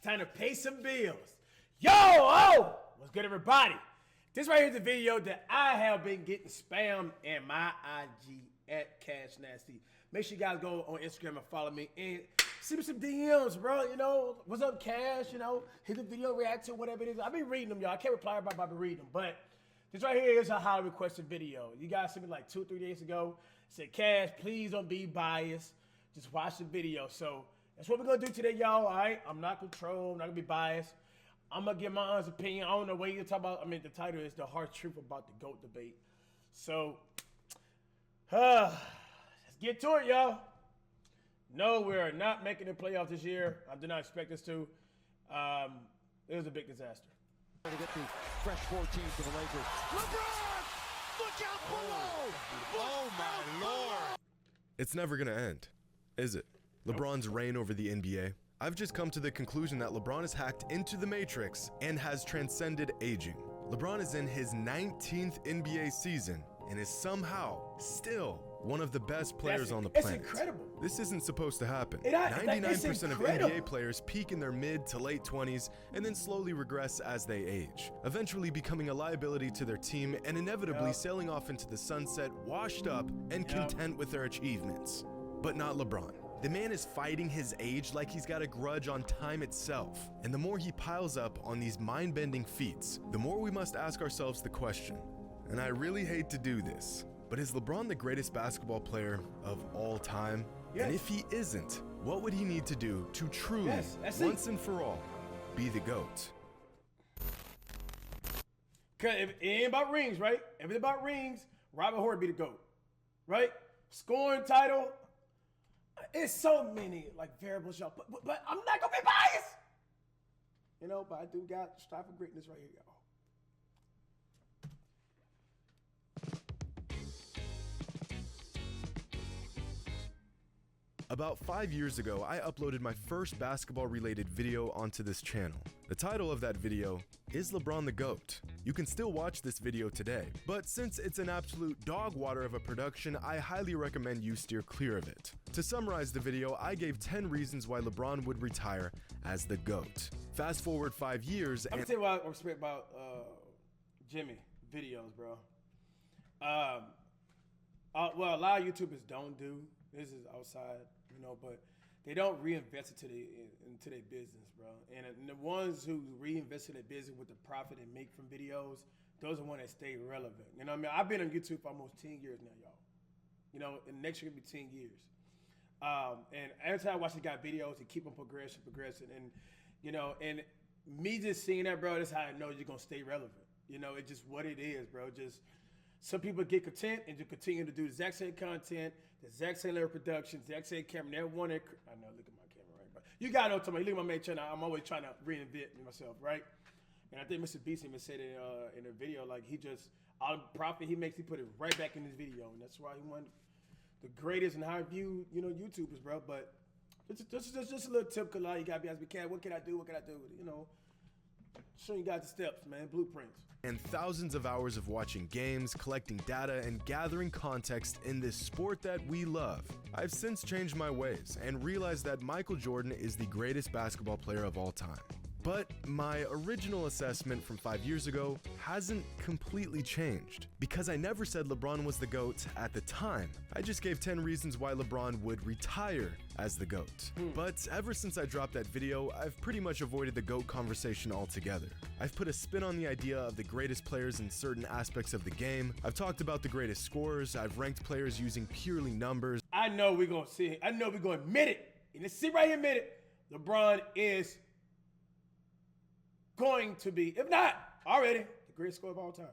Time to pay some bills. Yo, what's good, everybody? This right here is the video that I have been getting spammed in my IG at Cash Nasty. Make sure you guys go on Instagram and follow me and send me some DMs, bro. You know, what's up, Cash? You know, hit the video, react to whatever it is. I've been reading them, y'all. I can't reply about I've been reading them, but this right here is a highly requested video. You guys sent me like 2 or 3 days ago. Said, Cash, please don't be biased. Just watch the video. So that's what we're gonna do today, y'all. All right, I'm not controlled. I'm not gonna be biased. I'm gonna give my honest opinion. I don't know what you're talking about. I mean, the title is The Hard Truth About the GOAT Debate. So, let's get to it, y'all. No, we're not making the playoffs this year. I did not expect us to. It was a big disaster. To get the fresh 14 to the Lakers. LeBron! Look out below! Oh my Lord! It's never gonna end, is it? LeBron's reign over the NBA. I've just come to the conclusion that LeBron has hacked into the Matrix and has transcended aging. LeBron is in his 19th NBA season and is somehow still one of the best players on the planet. It's incredible. This isn't supposed to happen. 99% of NBA players peak in their mid to late 20s and then slowly regress as they age, eventually becoming a liability to their team and inevitably sailing off into the sunset, washed up and content with their achievements. But not LeBron. The man is fighting his age like he's got a grudge on time itself. And the more he piles up on these mind-bending feats, the more we must ask ourselves the question, and I really hate to do this, but is LeBron the greatest basketball player of all time? Yes. And if he isn't, what would he need to do to truly, once and for all, be the GOAT? Cause if it ain't about rings, right? If it's about rings, Robert Horry be the GOAT, right? Scoring title. It's so many like variables, y'all. But I'm not gonna be biased, you know. But I do got strive for greatness right here, y'all. About 5 years ago, I uploaded my first basketball-related video onto this channel. The title of that video is LeBron the GOAT. You can still watch this video today, but since it's an absolute dog water of a production, I highly recommend you steer clear of it. To summarize the video, I gave 10 reasons why LeBron would retire as the GOAT. Fast forward 5 years and— I'm gonna tell you what I respect about Jimmy videos, bro. Well, a lot of YouTubers don't do. This is outside, you know, but they don't reinvest into their business, bro. And the ones who reinvest in their business with the profit they make from videos, those are the ones that stay relevant. You know what I mean? I've been on YouTube for almost 10 years now, y'all. You know, and next year will be 10 years. And every time I watch the guy videos, he keep on progressing. And, you know, and me just seeing that, bro, that's how I know you're going to stay relevant. You know, it's just what it is, bro. Just some people get content and just continue to do the exact same content, the exact same level of production, the exact same camera. They want it. I know, look at my camera, right? But you gotta know what I'm talking about. Look at my main channel. I'm always trying to reinvent myself, right? And I think Mr. Beast even said it in a video, like he just, all the profit he makes, he put it right back in his video. And that's why he won the greatest and high view, you know, YouTubers, bro. But just a little tip, cause you gotta be as we can. What can I do? What can I do? You know, showing you guys the steps, man, blueprints. And thousands of hours of watching games, collecting data, and gathering context in this sport that we love. I've since changed my ways and realized that Michael Jordan is the greatest basketball player of all time. But my original assessment from 5 years ago hasn't completely changed, because I never said LeBron was the GOAT at the time. I just gave 10 reasons why LeBron would retire as the GOAT. But ever since I dropped that video, I've pretty much avoided the GOAT conversation altogether. I've put a spin on the idea of the greatest players in certain aspects of the game. I've talked about the greatest scorers. I've ranked players using purely numbers. I know we're gonna see it. I know we're gonna admit it. And let's see right here, admit it. LeBron is going to be, if not already, the greatest scorer of all time.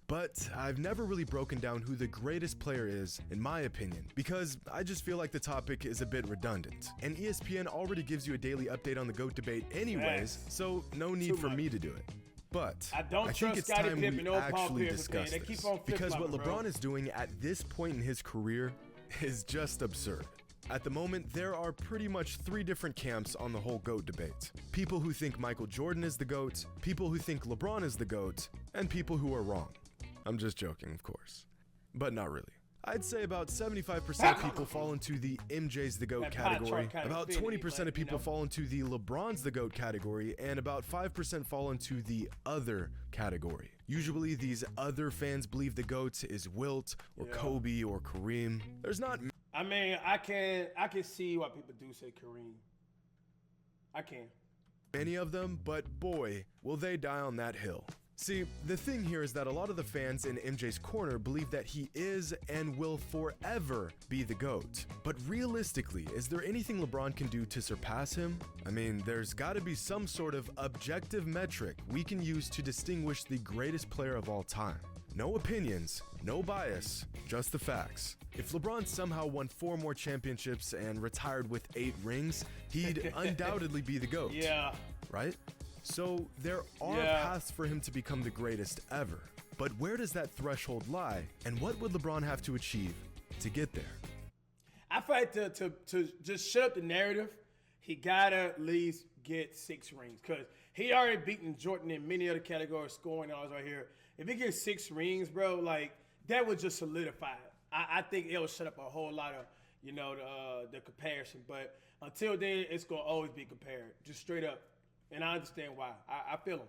But I've never really broken down who the greatest player is, in my opinion, because I just feel like the topic is a bit redundant. And ESPN already gives you a daily update on the GOAT debate anyways, so no need for me to do it. But I think it's time we actually discuss this, because what LeBron is doing at this point in his career is just absurd. At the moment, there are pretty much 3 different camps on the whole GOAT debate. People who think Michael Jordan is the GOAT, people who think LeBron is the GOAT, and people who are wrong. I'm just joking, of course. But not really. I'd say about 75% of people fall into the MJ's the GOAT That pie category, chart kinda about infinity, 20% of people fall into the LeBron's the GOAT category, and about 5% fall into the other category. Usually these other fans believe the GOAT is Wilt or Kobe or Kareem. There's not I mean, I can see why people do say Kareem. I can. many of them, but boy, will they die on that hill. See, the thing here is that a lot of the fans in MJ's corner believe that he is and will forever be the GOAT. But realistically, is there anything LeBron can do to surpass him? I mean, there's gotta be some sort of objective metric we can use to distinguish the greatest player of all time. No opinions, no bias, just the facts. If LeBron somehow won 4 more championships and retired with 8 rings, he'd undoubtedly be the GOAT. Yeah. Right? So there are paths for him to become the greatest ever. But where does that threshold lie, and what would LeBron have to achieve to get there? I feel like to just shut up the narrative, he gotta at least get 6 rings. Because he already beaten Jordan in many other categories, scoring all right here. If he gets 6 rings, bro, like, that would just solidify it. I think it'll shut up a whole lot of, you know, the comparison. But until then, it's gonna always be compared, just straight up. And I understand why. I feel him.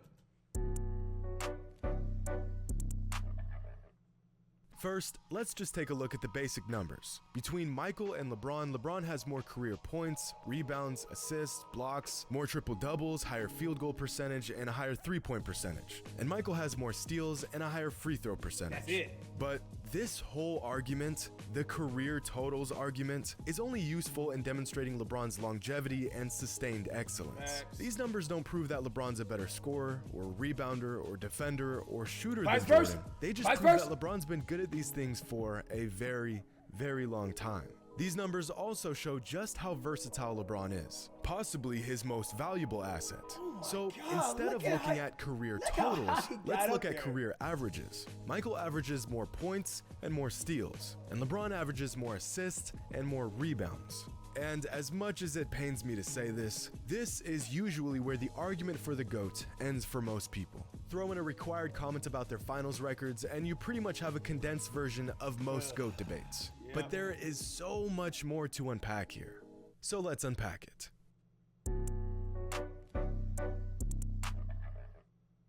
First, let's just take a look at the basic numbers. Between Michael and LeBron, LeBron has more career points, rebounds, assists, blocks, more triple doubles, higher field goal percentage, and a higher three-point percentage. And Michael has more steals and a higher free throw percentage. That's it. But this whole argument, the career totals argument, is only useful in demonstrating LeBron's longevity and sustained excellence. Facts. These numbers don't prove that LeBron's a better scorer, or rebounder, or defender, or shooter Vice than versa. Jordan. They just Vice prove versa. that LeBron's been good at these things for a very, very long time. These numbers also show just how versatile LeBron is, possibly his most valuable asset. So instead of looking at career totals, let's look at career averages. Michael averages more points and more steals, and LeBron averages more assists and more rebounds. And as much as it pains me to say this, this is usually where the argument for the GOAT ends for most people. Throw in a required comment about their finals records and you pretty much have a condensed version of most GOAT debates. But there is so much more to unpack here. So let's unpack it.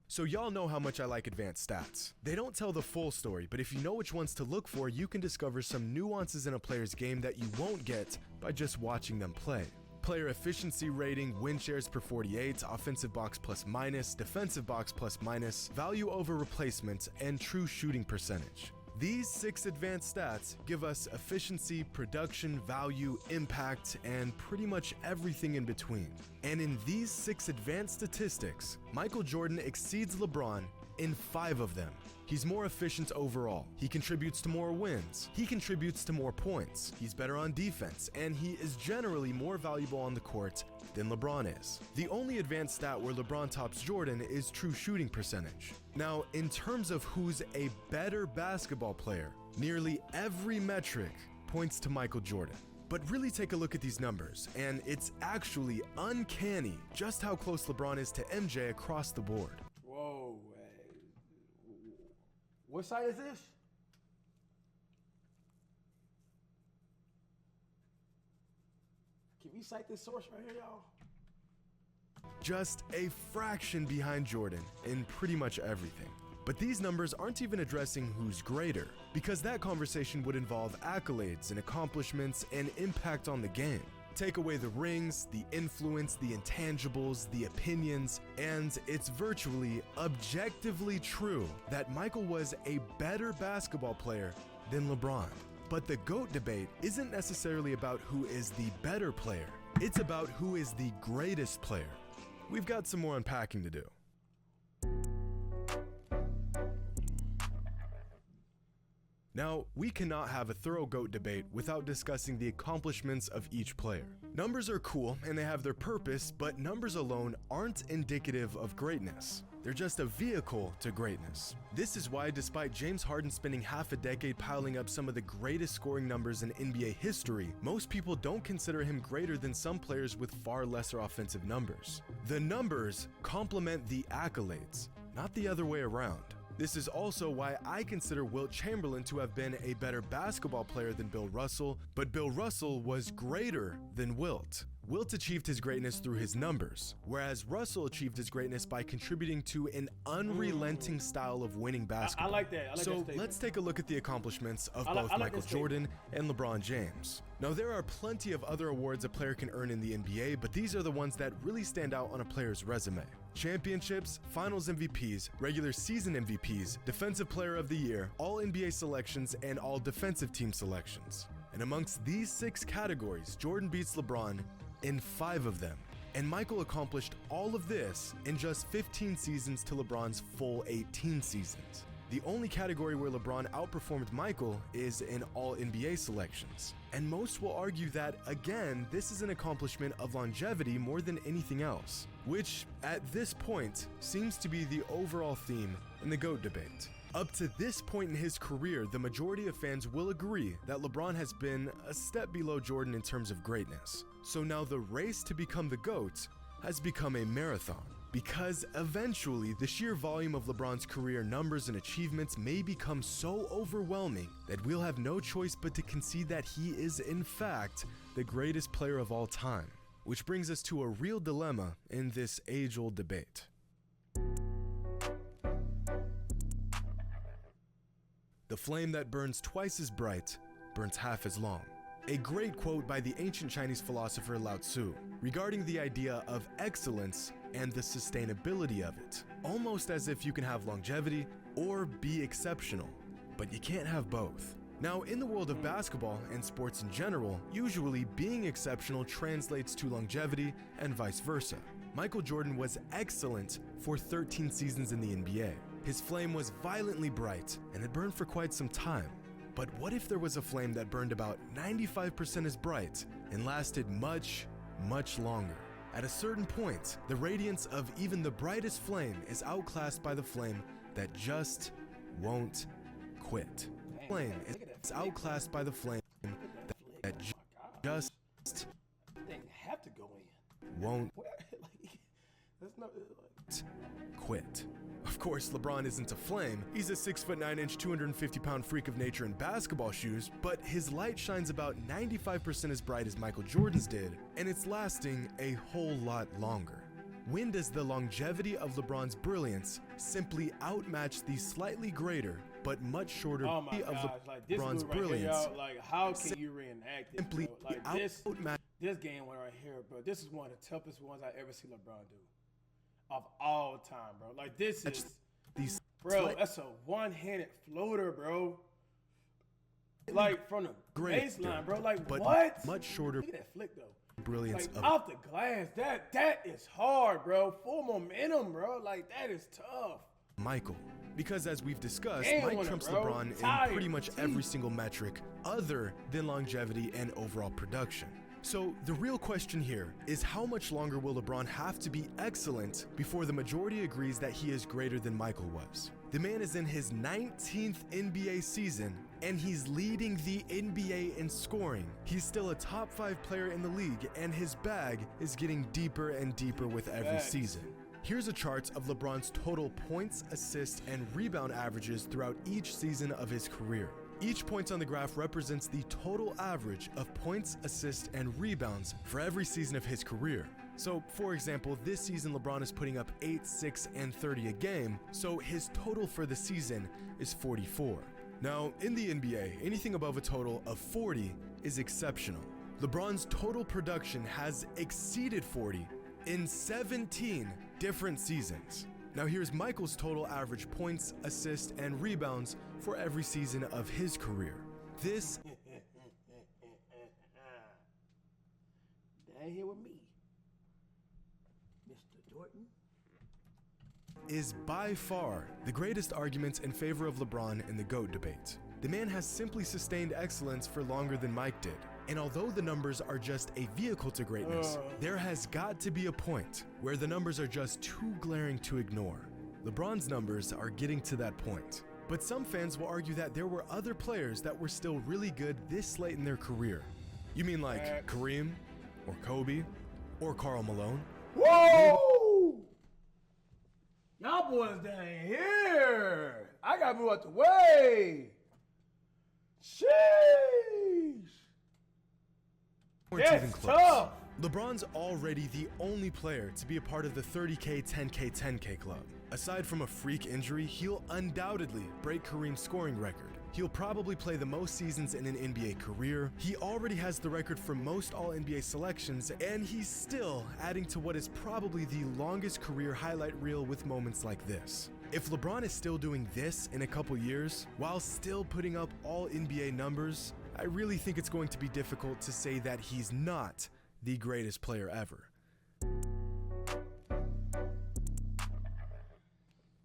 So y'all know how much I like advanced stats. They don't tell the full story, but if you know which ones to look for, you can discover some nuances in a player's game that you won't get by just watching them play. Player efficiency rating, win shares per 48, offensive box plus minus, defensive box plus minus, value over replacement, and true shooting percentage. These 6 advanced stats give us efficiency, production, value, impact, and pretty much everything in between. And in these 6 advanced statistics, Michael Jordan exceeds LeBron in 5 of them. He's more efficient overall. He contributes to more wins. He contributes to more points. He's better on defense, and he is generally more valuable on the court than LeBron is. The only advanced stat where LeBron tops Jordan is true shooting percentage. Now, in terms of who's a better basketball player, nearly every metric points to Michael Jordan. But really take a look at these numbers, and it's actually uncanny just how close LeBron is to MJ across the board. Whoa. What site is this? Can we cite this source right here, y'all? Just a fraction behind Jordan in pretty much everything. But these numbers aren't even addressing who's greater, because that conversation would involve accolades and accomplishments and impact on the game. Take away the rings, the influence, the intangibles, the opinions, and it's virtually objectively true that Michael was a better basketball player than LeBron. But the GOAT debate isn't necessarily about who is the better player. It's about who is the greatest player. We've got some more unpacking to do. Now, we cannot have a thorough GOAT debate without discussing the accomplishments of each player. Numbers are cool and they have their purpose, but numbers alone aren't indicative of greatness. They're just a vehicle to greatness. This is why, despite James Harden spending half a decade piling up some of the greatest scoring numbers in NBA history, most people don't consider him greater than some players with far lesser offensive numbers. The numbers complement the accolades, not the other way around. This is also why I consider Wilt Chamberlain to have been a better basketball player than Bill Russell, but Bill Russell was greater than Wilt. Wilt achieved his greatness through his numbers, whereas Russell achieved his greatness by contributing to an unrelenting style of winning basketball. I like that. So let's take a look at the accomplishments of both Michael Jordan and LeBron James. Now, there are plenty of other awards a player can earn in the NBA, but these are the ones that really stand out on a player's resume. Championships, Finals MVPs, regular season MVPs, Defensive Player of the Year, All NBA selections, and All Defensive Team selections. And amongst these 6 categories, Jordan beats LeBron in 5 of them. And Michael accomplished all of this in just 15 seasons to LeBron's full 18 seasons. The only category where LeBron outperformed Michael is in All NBA selections. And most will argue that, again, this is an accomplishment of longevity more than anything else, which, at this point, seems to be the overall theme in the GOAT debate. Up to this point in his career, the majority of fans will agree that LeBron has been a step below Jordan in terms of greatness. So now the race to become the GOAT has become a marathon, because eventually the sheer volume of LeBron's career numbers and achievements may become so overwhelming that we'll have no choice but to concede that he is in fact the greatest player of all time. Which brings us to a real dilemma in this age-old debate. The flame that burns twice as bright burns half as long. A great quote by the ancient Chinese philosopher Lao Tzu regarding the idea of excellence and the sustainability of it. Almost as if you can have longevity or be exceptional, but you can't have both. Now, in the world of basketball and sports in general, usually being exceptional translates to longevity and vice versa. Michael Jordan was excellent for 13 seasons in the NBA. His flame was violently bright and had burned for quite some time. But what if there was a flame that burned about 95% as bright and lasted much, much longer? At a certain point, the radiance of even the brightest flame is outclassed by the flame that just won't quit. Flame is outclassed by the flame that just have to go in. Won't That's not quit. Of course, LeBron isn't a flame. He's a 6'9", 250-pound freak of nature in basketball shoes, but his light shines about 95% as bright as Michael Jordan's did, and it's lasting a whole lot longer. When does the longevity of LeBron's brilliance simply outmatch the slightly greater but much shorter of LeBron's brilliance? How can you reenact it? Simply this game right here, bro. This is one of the toughest ones I ever see LeBron do. Of all time, bro. Like, this is, bro, that's a one-handed floater, bro. Like, from the baseline, bro. Like, but what? Much shorter. Look at that flick, though. Brilliance like, off the glass. That is hard, bro. Full momentum, bro. Like, that is tough. Michael. Because as we've discussed, Damn, Mike trumps LeBron in pretty much every single metric other than longevity and overall production. So the real question here is, how much longer will LeBron have to be excellent before the majority agrees that he is greater than Michael was? The man is in his 19th NBA season, and he's leading the NBA in scoring. He's still a top 5 player in the league, and his bag is getting deeper and deeper with every season. Here's a chart of LeBron's total points, assists, and rebound averages throughout each season of his career. Each point on the graph represents the total average of points, assists, and rebounds for every season of his career. So, for example, this season LeBron is putting up 8, 6, and 30 a game, so his total for the season is 44. Now, in the NBA, anything above a total of 40 is exceptional. LeBron's total production has exceeded 40 in 17 different seasons. Now here's Michael's total average points, assists, and rebounds for every season of his career. This down here with me, Mr. Jordan, is by far the greatest arguments in favor of LeBron in the GOAT debate. The man has simply sustained excellence for longer than Mike did. And although the numbers are just a vehicle to greatness, there has got to be a point where the numbers are just too glaring to ignore. LeBron's numbers are getting to that point. But some fans will argue that there were other players that were still really good this late in their career. You mean like Kareem, or Kobe, or Karl Malone? Whoa! Y'all boys down here. I gotta move out the way. Sheesh. Weren't even That's close. tough. LeBron's already the only player to be a part of the 30K, 10K, 10K club. Aside from a freak injury, he'll undoubtedly break Kareem's scoring record. He'll probably play the most seasons in an NBA career. He already has the record for most All-NBA selections, and he's still adding to what is probably the longest career highlight reel with moments like this. If LeBron is still doing this in a couple years, while still putting up All-NBA numbers, I really think it's going to be difficult to say that he's not the greatest player ever.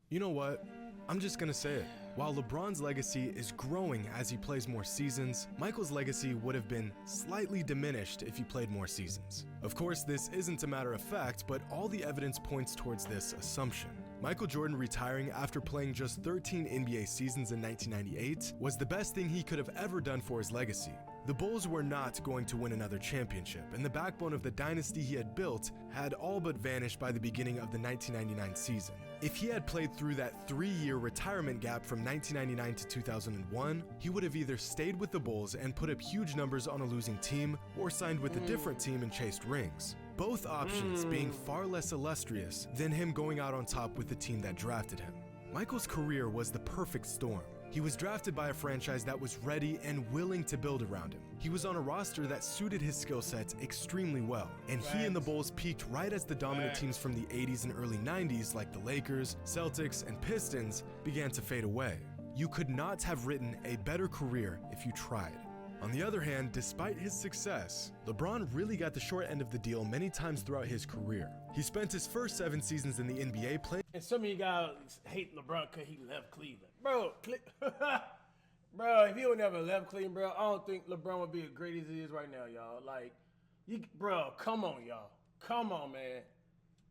You know what? I'm just gonna say it. While LeBron's legacy is growing as he plays more seasons, Michael's legacy would have been slightly diminished if he played more seasons. Of course, this isn't a matter of fact, but all the evidence points towards this assumption. Michael Jordan retiring after playing just 13 NBA seasons in 1998 was the best thing he could have ever done for his legacy. The Bulls were not going to win another championship, and the backbone of the dynasty he had built had all but vanished by the beginning of the 1999 season. If he had played through that 3-year retirement gap from 1999 to 2001, he would have either stayed with the Bulls and put up huge numbers on a losing team, or signed with a different team and chased rings. Both options being far less illustrious than him going out on top with the team that drafted him. Michael's career was the perfect storm. He was drafted by a franchise that was ready and willing to build around him. He was on a roster that suited his skill sets extremely well, and he and the Bulls peaked right as the dominant teams from the 80s and early 90s like the Lakers, Celtics, and Pistons began to fade away. You could not have written a better career if you tried. On the other hand, despite his success, LeBron really got the short end of the deal many times throughout his career. He spent his first 7 seasons in the NBA playing. And some of you guys hate LeBron because he left Cleveland. Bro, bro, if he would never left Cleveland, bro, I don't think LeBron would be as great as he is right now, y'all. Like, bro, come on, y'all. Come on, man.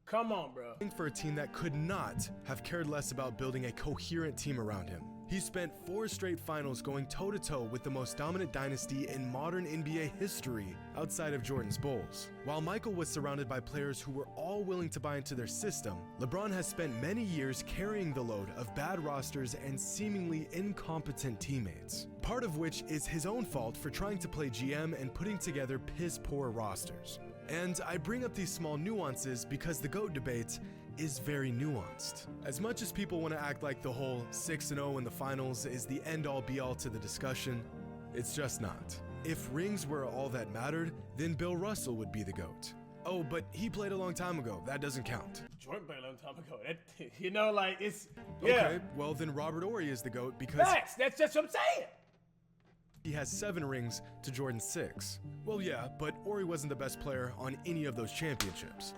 Come on, bro. For a team that could not have cared less about building a coherent team around him. He spent 4 straight finals going toe-to-toe with the most dominant dynasty in modern NBA history outside of Jordan's Bulls. While Michael was surrounded by players who were all willing to buy into their system, LeBron has spent many years carrying the load of bad rosters and seemingly incompetent teammates. Part of which is his own fault for trying to play GM and putting together piss-poor rosters. And I bring up these small nuances because the GOAT debate is very nuanced. As much as people want to act like the whole 6-0 in the finals is the end-all be-all to the discussion, it's just not. If rings were all that mattered, then Bill Russell would be the GOAT. Oh, but he played a long time ago. That doesn't count. Jordan played a long time ago. You know, like, it's, Okay, well then Robert Horry is the GOAT because that's just what I'm saying. he has 7 rings to Jordan's 6. Well, yeah, but Horry wasn't the best player on any of those championships.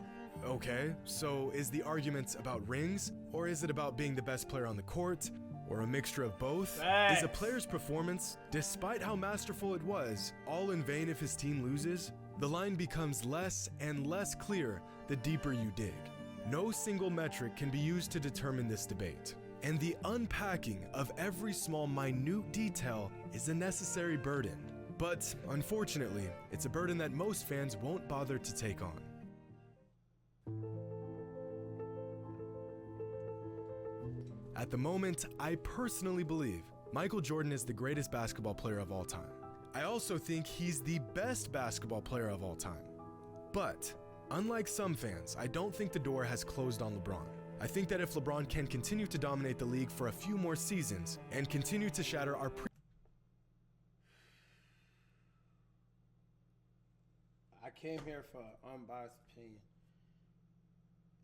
Okay, so is the argument about rings, or is it about being the best player on the court, or a mixture of both? Facts. Is a player's performance, despite how masterful it was, all in vain if his team loses? The line becomes less and less clear the deeper you dig. No single metric can be used to determine this debate, and the unpacking of every small minute detail is a necessary burden. But unfortunately, it's a burden that most fans won't bother to take on. At the moment, I personally believe Michael Jordan is the greatest basketball player of all time. I also think he's the best basketball player of all time. But, unlike some fans, I don't think the door has closed on LeBron. I think that if LeBron can continue to dominate the league for a few more seasons and continue to shatter our I came here for unbiased opinion.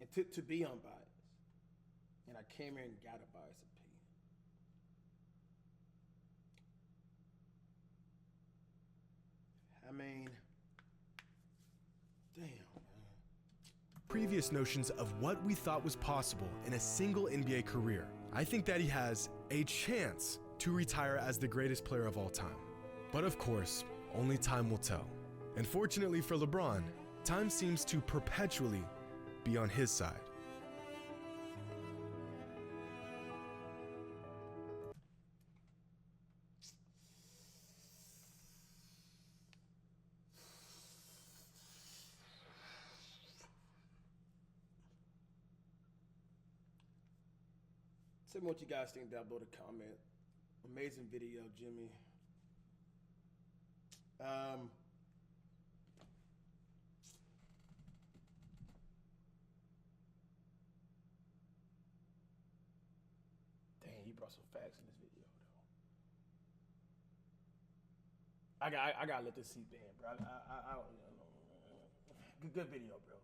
And to be unbiased. And I came here and got a biased opinion. I mean, damn, man. previous notions of what we thought was possible in a single NBA career, I think that he has a chance to retire as the greatest player of all time. But of course, only time will tell. And fortunately for LeBron, time seems to perpetually be on his side. Tell me what you guys think down below the comment. Amazing video, Jimmy. Dang, he brought some facts in this video, though. I gotta let this seep in, bro. Good video, bro.